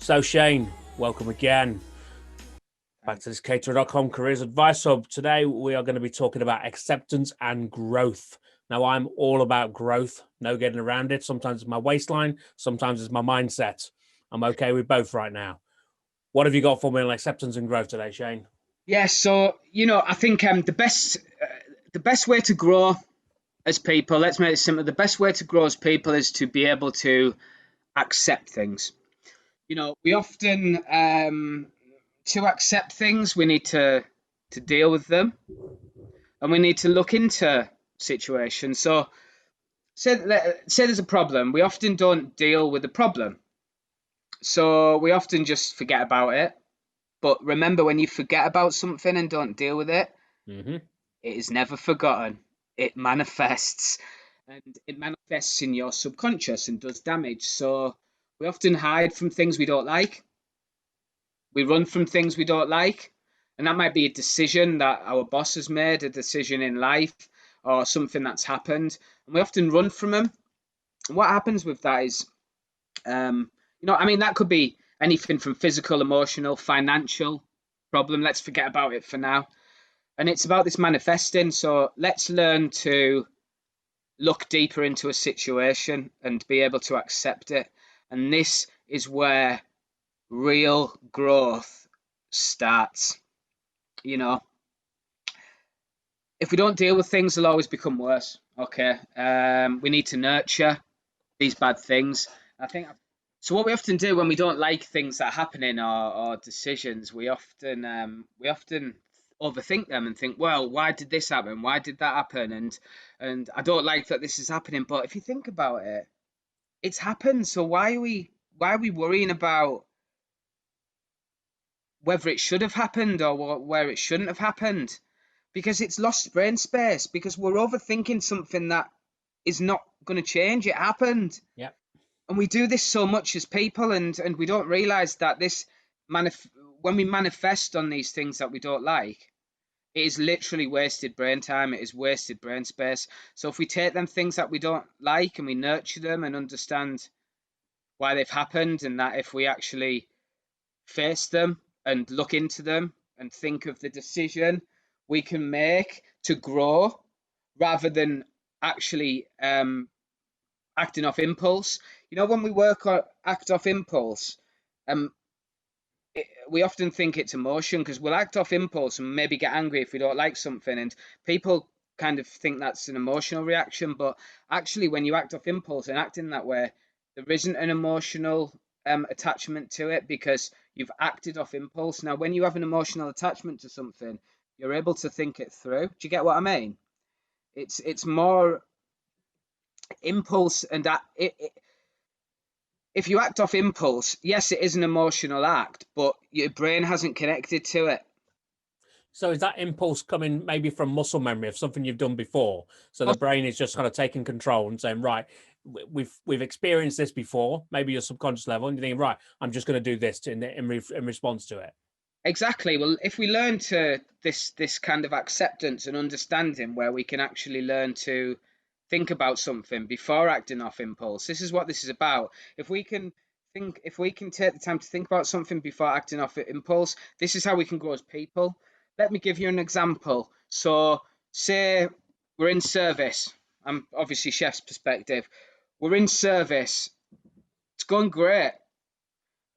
So Shane, welcome again back to this caterer.com careers advice hub. Today we are going to be talking about acceptance and growth. Now I'm all about growth, no getting around it. Sometimes it's my waistline, sometimes it's my mindset. I'm okay with both right now. What have you got for me on acceptance and growth today, Shane? Yeah, so I think the best way to grow as people, let's make it simple. The best way to grow as people is to be able to accept things. We often to accept things, we need to deal with them, and we need to look into situations. So, say there's a problem, we often don't deal with the problem. So we often just forget about it. But remember, when you forget about something and don't deal with it, Mm-hmm. it is never forgotten. It manifests, and it manifests in your subconscious and does damage. So we often hide from things we don't like. We run from things we don't like. And that might be a decision that our boss has made, a decision in life, or something that's happened. And we often run from them. And what happens with that is, that could be anything from physical, emotional, financial problem. Let's forget about it for now. And it's about this manifesting. So let's learn to look deeper into a situation and be able to accept it. And this is where real growth starts. You know, if we don't deal with things, they'll always become worse. Okay. We need to nurture these bad things. I think so. What we often do when we don't like things that are happening or decisions, we often overthink them and think, well, why did this happen? Why did that happen? And I don't like that this is happening. But if you think about it, it's happened. So why are we worrying about whether it should have happened or where it shouldn't have happened? Because it's lost brain space. Because we're overthinking something that is not going to change. It happened. Yep. And we do this so much as people, and we don't realize that when we manifest on these things that we don't like, it is literally wasted brain time. It is wasted brain space. So if we take them things that we don't like and we nurture them and understand why they've happened, and that if we actually face them and look into them and think of the decision we can make to grow rather than actually acting off impulse. When we work on act off impulse, um, we often think it's emotion because we'll act off impulse and maybe get angry if we don't like something, and people kind of think that's an emotional reaction. But actually, when you act off impulse and act in that way, there isn't an emotional attachment to it because you've acted off impulse. Now, when you have an emotional attachment to something, you're able to think it through. Do you get what I mean? It's more impulse, and that if you act off impulse, yes, it is an emotional act, but your brain hasn't connected to it. So is that impulse coming maybe from muscle memory of something you've done before? So the brain is just kind of taking control and saying, right, we've experienced this before, maybe your subconscious level, and you're thinking, right, I'm just going to do this in response to it. Exactly. Well, if we learn to this kind of acceptance and understanding where we can actually learn to think about something before acting off impulse, this is what this is about. If we can take the time to think about something before acting off impulse, this is how we can grow as people. Let me give you an example. So, say we're in service. I'm obviously chef's perspective. We're in service. It's going great.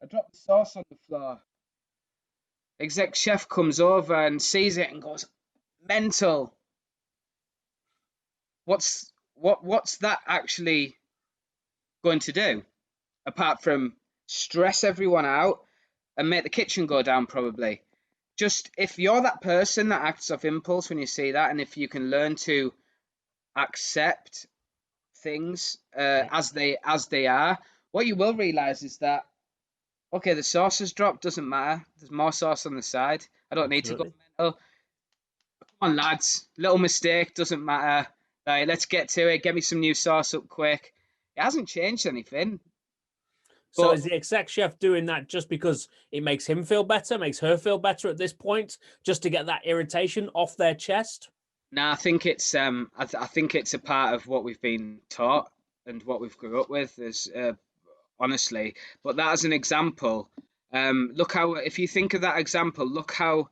I dropped the sauce on the floor. Exec chef comes over and sees it and goes, mental. What's that actually going to do? Apart from stress everyone out and make the kitchen go down, probably. Just if you're that person that acts off impulse when you see that, and if you can learn to accept things Yeah. as they are, what you will realize is that, okay, the sauce has dropped, doesn't matter. There's more sauce on the side. I don't need to go Absolutely. mental. Come on, lads. Little mistake, doesn't matter. Like, let's get to it. Get me some new sauce up quick. It hasn't changed anything. So But is the exec chef doing that just because it makes him feel better, makes her feel better at this point, just to get that irritation off their chest? no, I think it's a part of what we've been taught and what we've grew up with. There's honestly. But that as an example, look how, if you think of that example, look how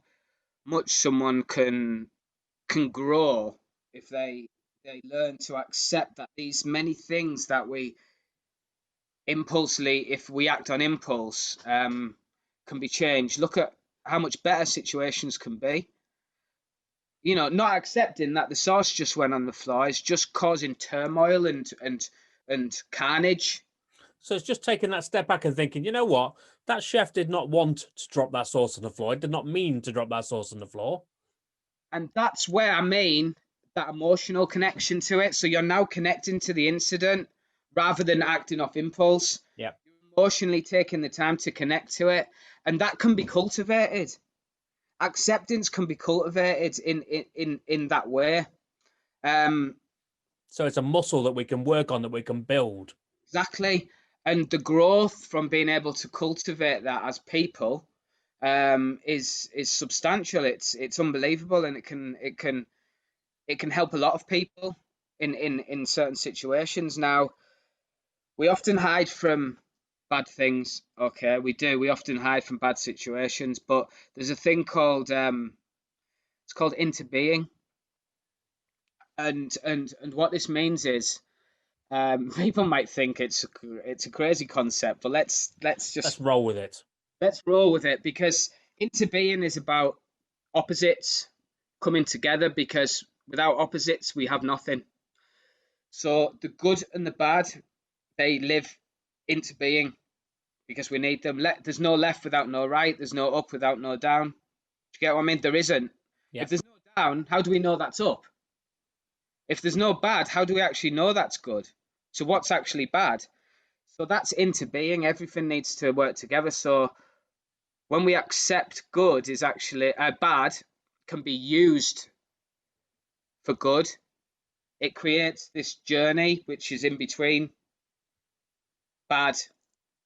much someone can grow if they learn to accept that these many things that we impulsively, if we act on impulse, can be changed. Look at how much better situations can be. Not accepting that the sauce just went on the floor is just causing turmoil and carnage. So it's just taking that step back and thinking, you know what? That chef did not want to drop that sauce on the floor. It did not mean to drop that sauce on the floor. And that's where I mean that emotional connection to it. So you're now connecting to the incident rather than acting off impulse. Yeah. You're emotionally taking the time to connect to it. And that can be cultivated. Acceptance can be cultivated in that way. So it's a muscle that we can work on, that we can build. Exactly. And the growth from being able to cultivate that as people is substantial. It's unbelievable, and it can help a lot of people in certain situations. Now, we often hide from bad things. Okay, we do. We often hide from bad situations, but there's a thing called it's called interbeing, and what this means is people might think it's a crazy concept, but Let's roll with it. let's roll with it, because interbeing is about opposites coming together, because without opposites we have nothing. So the good and the bad, they live into being because we need them. There's no left without no right. There's no up without no down. Do you get what I mean? There isn't. Yeah. If there's no down, how do we know that's up? If there's no bad, how do we actually know that's good? So what's actually bad? So that's into being. Everything needs to work together. So when we accept good is actually bad can be used for good, it creates this journey which is in between bad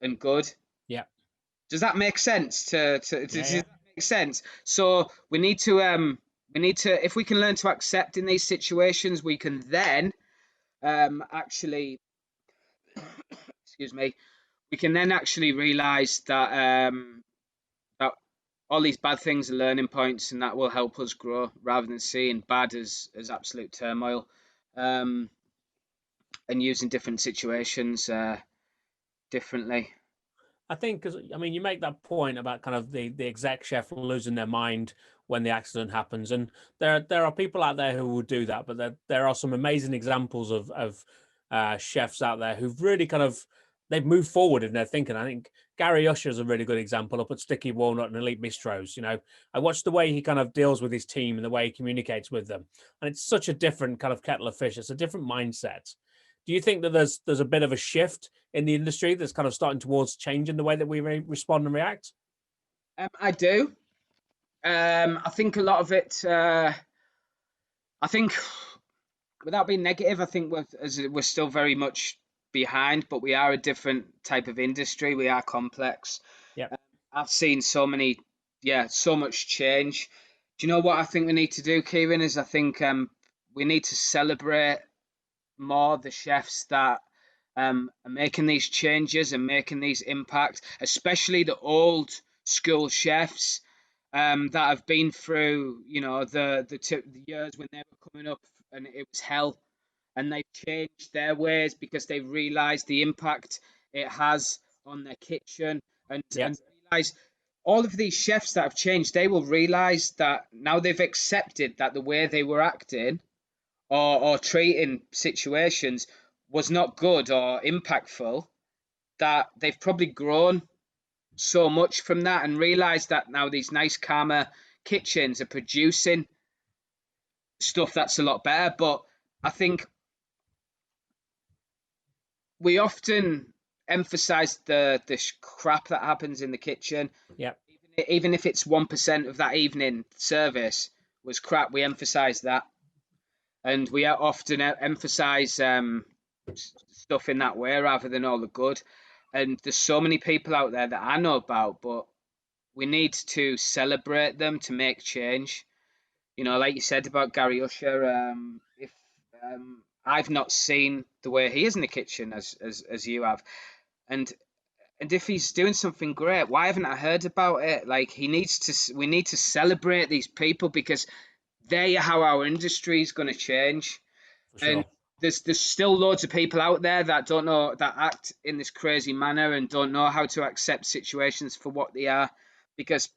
and good. Yeah. Does that make sense? Does Yeah. that make sense? So we need to if we can learn to accept in these situations, we can then actually excuse me, we can then actually realize that all these bad things are learning points, and that will help us grow rather than seeing bad as absolute turmoil, and using different situations differently. I think, because I mean, you make that point about kind of the exec chef losing their mind when the accident happens, and there are people out there who will do that, but there are some amazing examples of chefs out there who've really kind of they've moved forward in their thinking. I think Gary Usher is a really good example up at Sticky Walnut and Elite Bistros. I watched the way he kind of deals with his team and the way he communicates with them, and it's such a different kind of kettle of fish. It's a different mindset. Do you think that there's a bit of a shift in the industry that's kind of starting towards changing the way that we respond and react? I do. I think a lot of it. I think, without being negative, I think we're still very much behind, but we are a different type of industry. We are complex. Yeah. I've seen so much change. Do you know what I think we need to do, Kieran? Is I think we need to celebrate more the chefs that are making these changes and making these impacts, especially the old school chefs that have been through, the years when they were coming up and it was hell, and they've changed their ways because they realised the impact it has on their kitchen, and Yeah. and realise all of these chefs that have changed, they will realise that now they've accepted that the way they were acting or treating situations was not good or impactful, that they've probably grown so much from that and realized that now these nice calmer kitchens are producing stuff that's a lot better. But I think we often emphasize the crap that happens in the kitchen. Yeah. Even if it's 1% of that evening service was crap, we emphasize that, and we often emphasize stuff in that way rather than all the good. And there's so many people out there that I know about, but we need to celebrate them to make change. Like you said about Gary Usher, if I've not seen the way he is in the kitchen as you have, and and if he's doing something great, why haven't I heard about it? Like, we need to celebrate these people, because they are how our industry is going to change. For And sure. there's still loads of people out there that don't know, that act in this crazy manner and don't know how to accept situations for what they are. Because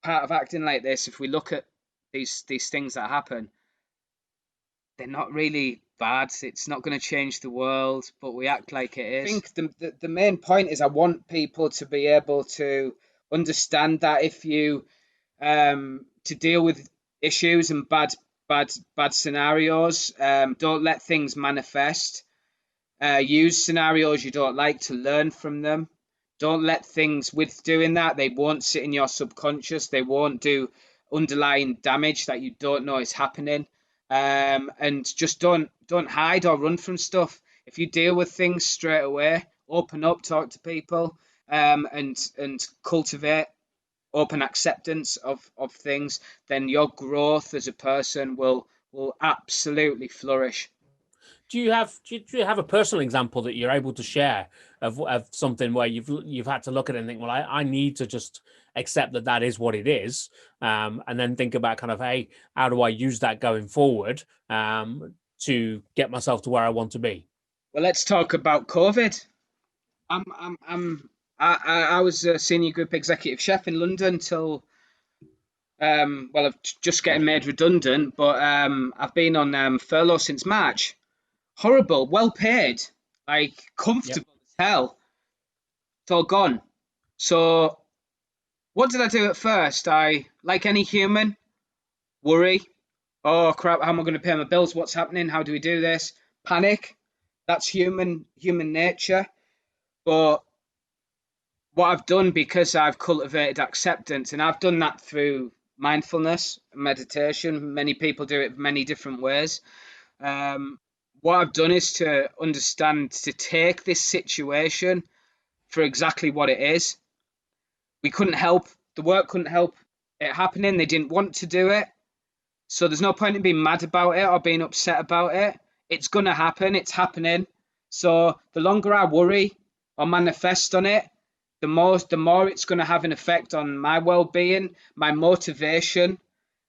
part of acting like this, if we look at these things that happen, they're not really bad. It's not going to change the world, but we act like it is. I think the main point is, I want people to be able to understand that if you to deal with issues and bad scenarios, don't let things manifest. Use scenarios you don't like to learn from them. Don't let things, with doing that, they won't sit in your subconscious. They won't do underlying damage that you don't know is happening. And just don't hide or run from stuff. If you deal with things straight away, open up, talk to people, and cultivate open acceptance of things, then your growth as a person will absolutely flourish. Do you have a personal example that you're able to share of something where you've had to look at it and think, well, I need to just accept that that is what it is, and then think about kind of, hey, how do I use that going forward, to get myself to where I want to be? Well, let's talk about COVID. I was a senior group executive chef in London till well, I've just getting made redundant, but I've been on furlough since March. Horrible, well paid, like Yep. comfortable as hell. It's all gone. So what did I do at first? I, like any human, worry. Oh crap, how am I going to pay my bills? What's happening? How do we do this? Panic. That's human nature. But what I've done, because I've cultivated acceptance, and I've done that through mindfulness, meditation. Many people do it many different ways. Um, what I've done is to understand, to take this situation for exactly what it is. We couldn't help, the work couldn't help it happening. They didn't want to do it. So there's no point in being mad about it or being upset about it. It's going to happen. It's happening. So the longer I worry or manifest on it, the more it's going to have an effect on my well-being, my motivation.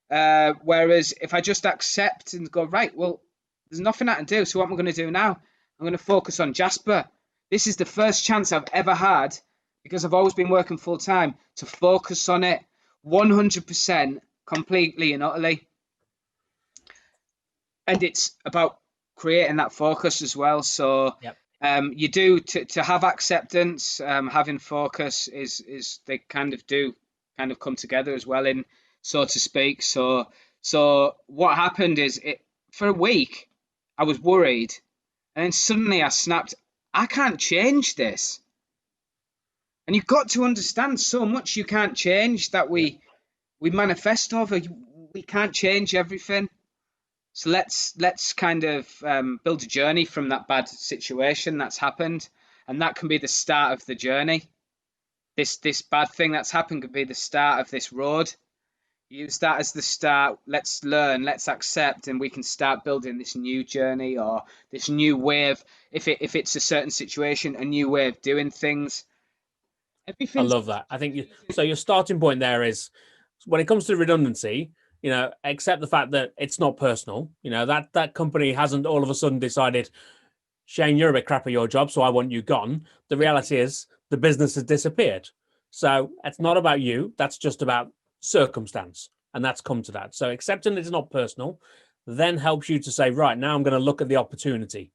Whereas if I just accept and go, right, well, there's nothing I can do. So what am I going to do now? I'm going to focus on Jasper. This is the first chance I've ever had, because I've always been working full time, to focus on it 100%, completely and utterly. And it's about creating that focus as well. So Yep. you do, to have acceptance, having focus is they kind of do kind of come together as well, in, so to speak. So what happened is, it, for a week I was worried, and then suddenly I snapped. I can't change this. And you've got to understand, so much you can't change that Yep. we manifest over. We can't change everything. So let's kind of build a journey from that bad situation that's happened, and that can be the start of the journey. This bad thing that's happened could be the start of this road. Use that as the start. Let's learn, let's accept, and we can start building this new journey, or this new way of, if it's a certain situation, a new way of doing things. I Everything's love that. I think so. Your starting point there is, when it comes to redundancy, accept the fact that it's not personal. That company hasn't all of a sudden decided, Shane, you're a bit crap at your job, so I want you gone. The reality is the business has disappeared. So it's not about you. That's just about circumstance. And that's come to that. So accepting it's not personal then helps you to say, right, now I'm going to look at the opportunity.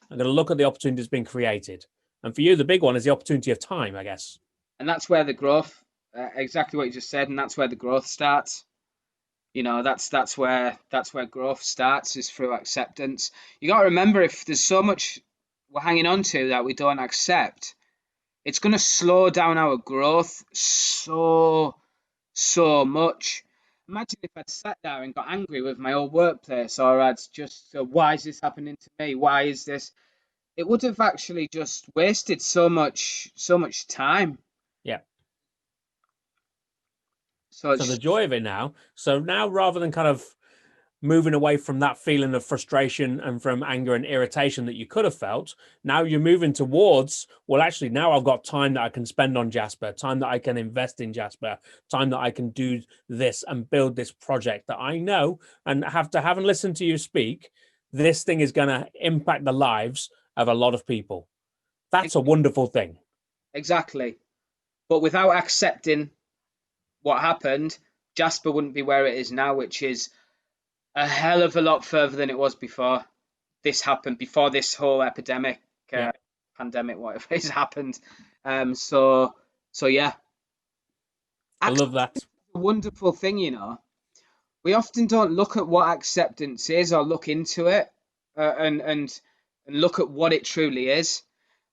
I'm going to look at the opportunity that's been created. And for you, the big one is the opportunity of time, I guess. And that's where the growth, exactly what you just said, and that's where the growth starts. That's where growth starts, is through acceptance. You got to remember, if there's so much we're hanging on to that we don't accept, it's going to slow down our growth so much. Imagine if I'd sat there and got angry with my old workplace, or I'd just why is this happening to me, why is this, it would have actually just wasted so much time. Yeah. So So it's the joy of it now. So now, rather than kind of moving away from that feeling of frustration and from anger and irritation that you could have felt. Now you're moving towards, well, actually, now I've got time that I can spend on Jasper, time that I can invest in Jasper, time that I can do this and build this project that I know, and having listened to you speak, this thing is going to impact the lives of a lot of people. That's a wonderful thing. Exactly. But without accepting what happened, Jasper wouldn't be where it is now, which is a hell of a lot further than it was before this happened, before this whole epidemic, Yeah. pandemic, whatever has happened. So yeah. I love that. A wonderful thing, you know. We often don't look at what acceptance is or look into it, and look at what it truly is.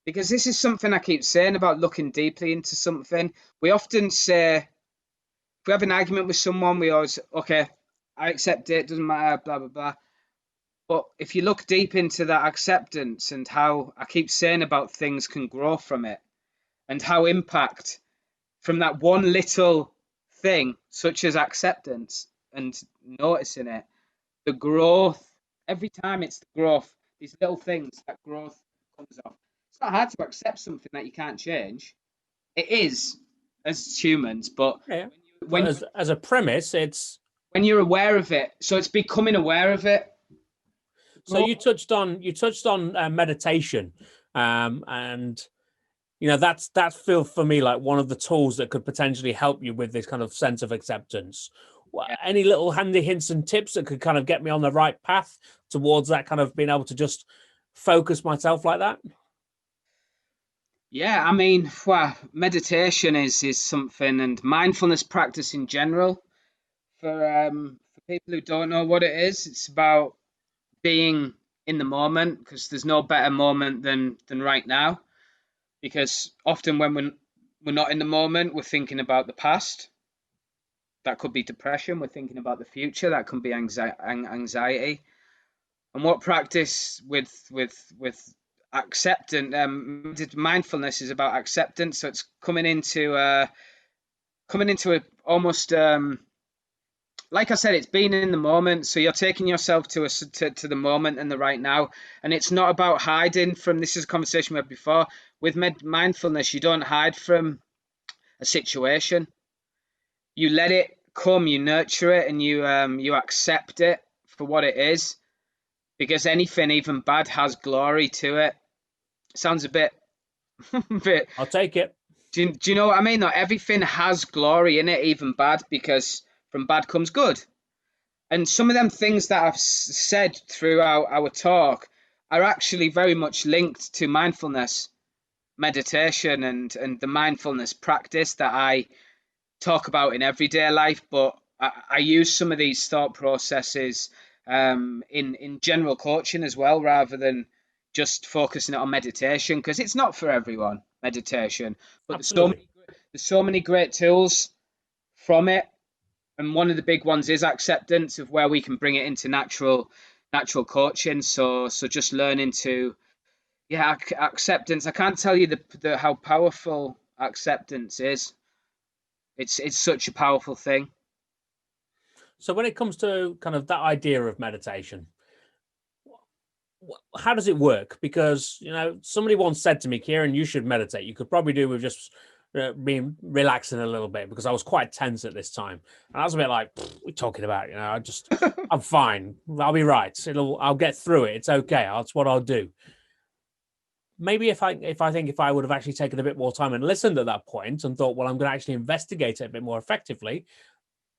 Because this is something I keep saying about looking deeply into something. We often say, if we have an argument with someone, we always, okay, I accept it, doesn't matter, blah, blah, blah. But if you look deep into that acceptance and how I keep saying about things can grow from it, and how impact from that one little thing, such as acceptance and noticing it, the growth, every time it's the growth, these little things, that growth comes off. It's not hard to accept something that you can't change. It is as humans, but Yeah. when But as a premise, it's when you're aware of it, so it's becoming aware of it. so you touched on meditation, and that's feel for me like one of the tools that could potentially help you with this kind of sense of acceptance. Yeah. Any little handy hints and tips that could kind of get me on the right path towards that kind of being able to just focus myself like that? Yeah, I mean, well, meditation is something, and mindfulness practice in general. For people who don't know what it is, it's about being in the moment, because there's no better moment than right now. Because often when we're not in the moment, we're thinking about the past. That could be depression. We're thinking about the future. That could be anxiety. And what practice with acceptance, mindfulness is about acceptance. So it's coming into a almost like I said, it's being in the moment. So you're taking yourself to the moment and the right now, and it's not about hiding from. This is a conversation we had before with mindfulness. You don't hide from a situation. You let it come. You nurture it, and you accept it for what it is. Because anything, even bad, has glory to it. Sounds a bit, bit. I'll take it. Do you know what I mean? Though everything has glory in it, even bad, because from bad comes good. And some of them things that I've said throughout our talk are actually very much linked to mindfulness, meditation, and the mindfulness practice that I talk about in everyday life. But I use some of these thought processes in general coaching as well, rather than just focusing it on meditation, because it's not for everyone, meditation. But Absolutely. there's so many great tools from it, and one of the big ones is acceptance, of where we can bring it into natural coaching. So just learning to, yeah, acceptance. I can't tell you the how powerful acceptance is. It's such a powerful thing. So when it comes to kind of that idea of meditation, how does it work? Because somebody once said to me, Kieran, you should meditate. You could probably do with just being relaxing a little bit, because I was quite tense at this time, and I was a bit like, what are we talking about? I'm fine. I'll be right. I'll get through it. It's okay. That's what I'll do. Maybe if I would have actually taken a bit more time and listened at that point and thought, well, I'm going to actually investigate it a bit more effectively,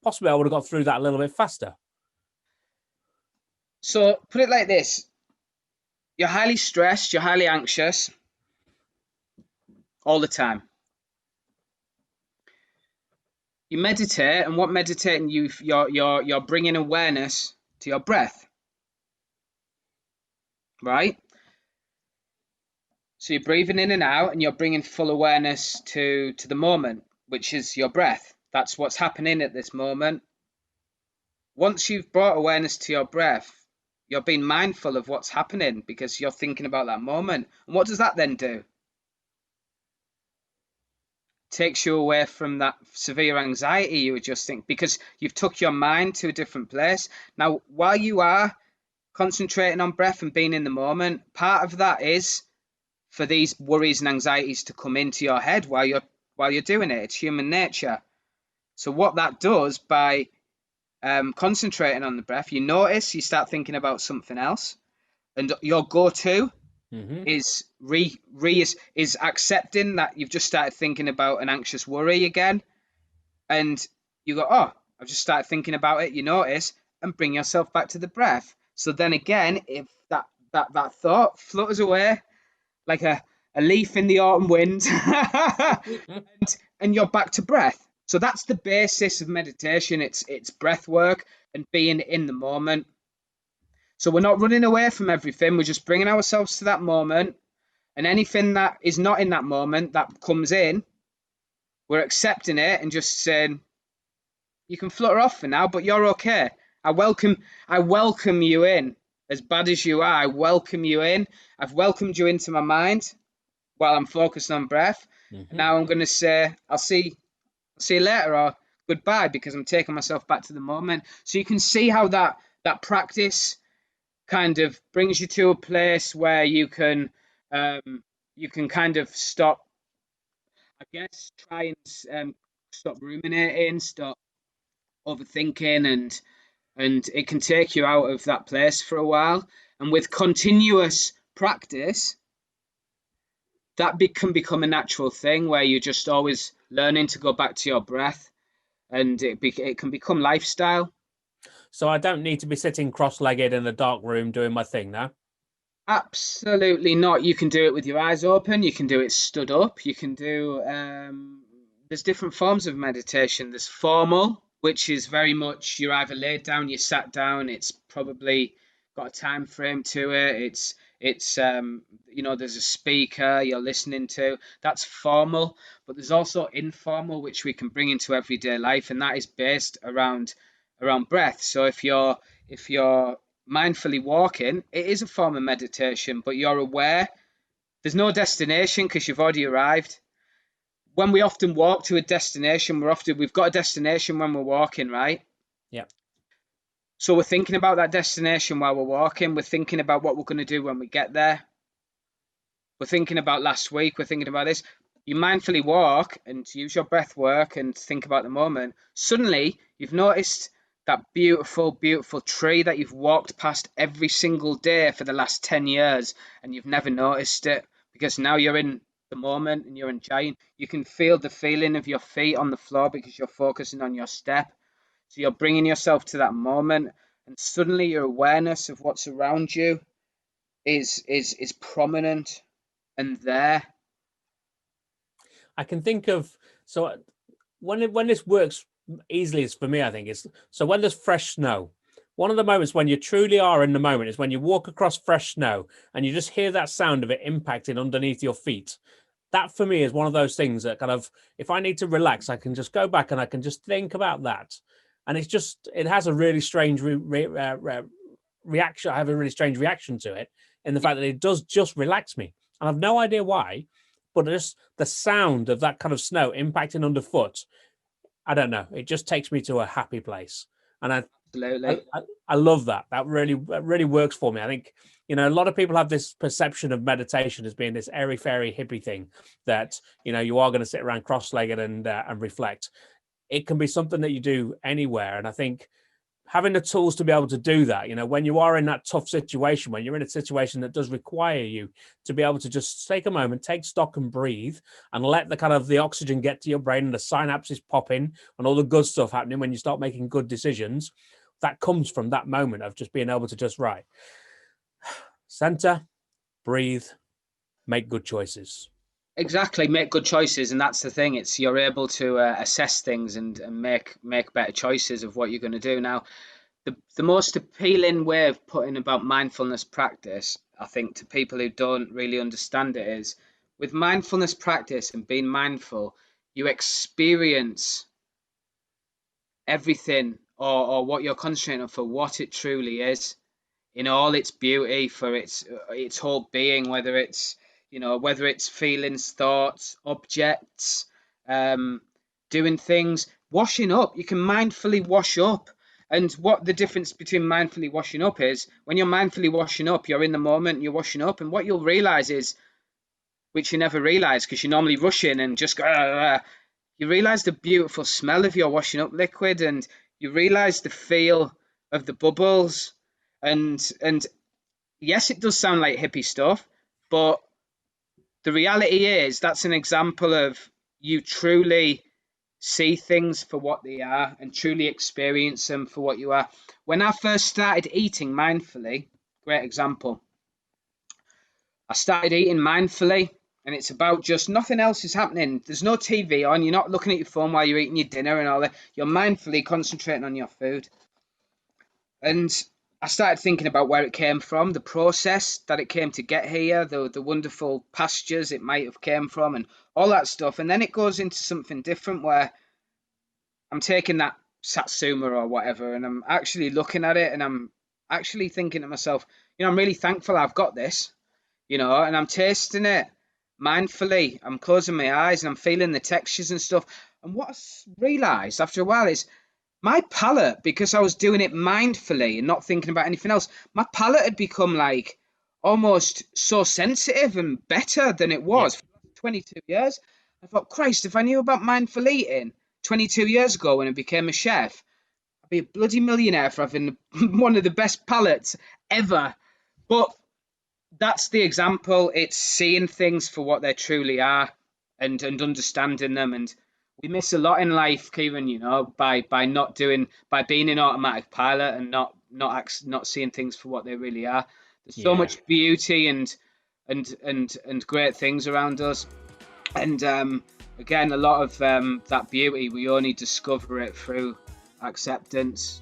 possibly I would have got through that a little bit faster. So put it like this: you're highly stressed, you're highly anxious all the time. You meditate, and what meditating you're bringing awareness to your breath, right? So you're breathing in and out, and you're bringing full awareness to the moment, which is your breath. That's what's happening at this moment. Once you've brought awareness to your breath, you're being mindful of what's happening, because you're thinking about that moment. And what does that then do? takes you away from that severe anxiety you were just thinking, because you've took your mind to a different place. Now, while you are concentrating on breath and being in the moment, part of that is for these worries and anxieties to come into your head while you're doing it. It's human nature. So what that does by concentrating on the breath, you notice you start thinking about something else, and your go-to Hmm. is is accepting that you've just started thinking about an anxious worry again, and you go, oh, I've just started thinking about it. You notice and bring yourself back to the breath. So then again, if that thought flutters away like a leaf in the autumn wind, and you're back to breath. So that's the basis of meditation. It's breath work and being in the moment. So we're not running away from everything. We're just bringing ourselves to that moment, and anything that is not in that moment that comes in, we're accepting it and just saying, you can flutter off for now, but you're okay. I welcome you in. As bad as you are, I welcome you in. I've welcomed you into my mind while I'm focused on breath. And Hmm. now I'm going to say, I'll see you later, or goodbye, because I'm taking myself back to the moment. So you can see how that practice kind of brings you to a place where you can kind of stop, I guess, try and stop ruminating, stop overthinking, and it can take you out of that place for a while. And with continuous practice, can become a natural thing where you're just always learning to go back to your breath, and it can become lifestyle. So I don't need to be sitting cross-legged in a dark room doing my thing now. Absolutely not. You can do it with your eyes open. You can do it stood up. You can do. There's different forms of meditation. There's formal, which is very much you're either laid down, you sat down. It's probably got a time frame to it. It's there's a speaker you're listening to. That's formal. But there's also informal, which we can bring into everyday life, and that is based around breath. So if you're mindfully walking, it is a form of meditation, but you're aware. There's no destination because you've already arrived. When we often walk to a destination, we've got a destination when we're walking, right? Yeah. So we're thinking about that destination while we're walking. We're thinking about what we're going to do when we get there. We're thinking about last week. We're thinking about this. You mindfully walk and use your breath work and think about the moment. Suddenly, you've noticed that beautiful, beautiful tree that you've walked past every single day for the last 10 years, and you've never noticed it because now you're in the moment and you're enjoying. You can feel the feeling of your feet on the floor because you're focusing on your step. So you're bringing yourself to that moment, and suddenly your awareness of what's around you is prominent and there. I can think of so when this works easily is for me, I think it's so when there's fresh snow. One of the moments when you truly are in the moment is when you walk across fresh snow and you just hear that sound of it impacting underneath your feet. That for me is one of those things that kind of, if I need to relax, I can just go back and I can just think about that. And it has a really strange reaction. I have a really strange reaction to it in the fact that it does just relax me. And I've no idea why, but just the sound of that kind of snow impacting underfoot, I don't know. It just takes me to a happy place. And I, Absolutely. I, I love that. That really works for me. I think, a lot of people have this perception of meditation as being this airy fairy hippie thing that, you are going to sit around cross-legged and reflect. It can be something that you do anywhere. And I think having the tools to be able to do that, when you are in that tough situation, when you're in a situation that does require you to be able to just take a moment, take stock and breathe and let the kind of the oxygen get to your brain and the synapses popping and all the good stuff happening when you start making good decisions, that comes from that moment of just being able to just center, breathe, make good choices. Exactly. Make good choices, and that's the thing. It's you're able to assess things and make better choices of what you're going to do. Now, the most appealing way of putting about mindfulness practice, I think, to people who don't really understand it is with mindfulness practice and being mindful, you experience everything or what you're concentrating on for what it truly is in all its beauty, for its whole being, whether it's feelings, thoughts, objects, doing things, washing up. You can mindfully wash up. And what the difference between mindfully washing up is, when you're mindfully washing up, you're in the moment, you're washing up. And what you'll realize is, which you never realize because you normally rush in and just go, you realize the beautiful smell of your washing up liquid, and you realize the feel of the bubbles. And yes, it does sound like hippie stuff, but the reality is that's an example of you truly see things for what they are and truly experience them for what you are. When I first started eating mindfully, great example, I started eating mindfully, and it's about just nothing else is happening. There's no TV on. You're not looking at your phone while you're eating your dinner and all that. You're mindfully concentrating on your food. And I started thinking about where it came from, the process that it came to get here, the wonderful pastures it might have came from, and all that stuff. And then it goes into something different where I'm taking that satsuma or whatever, and I'm actually looking at it, and I'm actually thinking to myself, I'm really thankful I've got this, and I'm tasting it mindfully. I'm closing my eyes and I'm feeling the textures and stuff. And what I realized after a while is my palate, because I was doing it mindfully and not thinking about anything else, my palate had become like almost so sensitive and better than it was for 22 years. I thought, Christ, if I knew about mindful eating 22 years ago when I became a chef, I'd be a bloody millionaire for having one of the best palates ever. But that's the example. It's seeing things for what they truly are, and understanding them. And we miss a lot in life, Kieran, by being in automatic pilot and not seeing things for what they really are. There's so much beauty and great things around us. And again, a lot of that beauty, we only discover it through acceptance,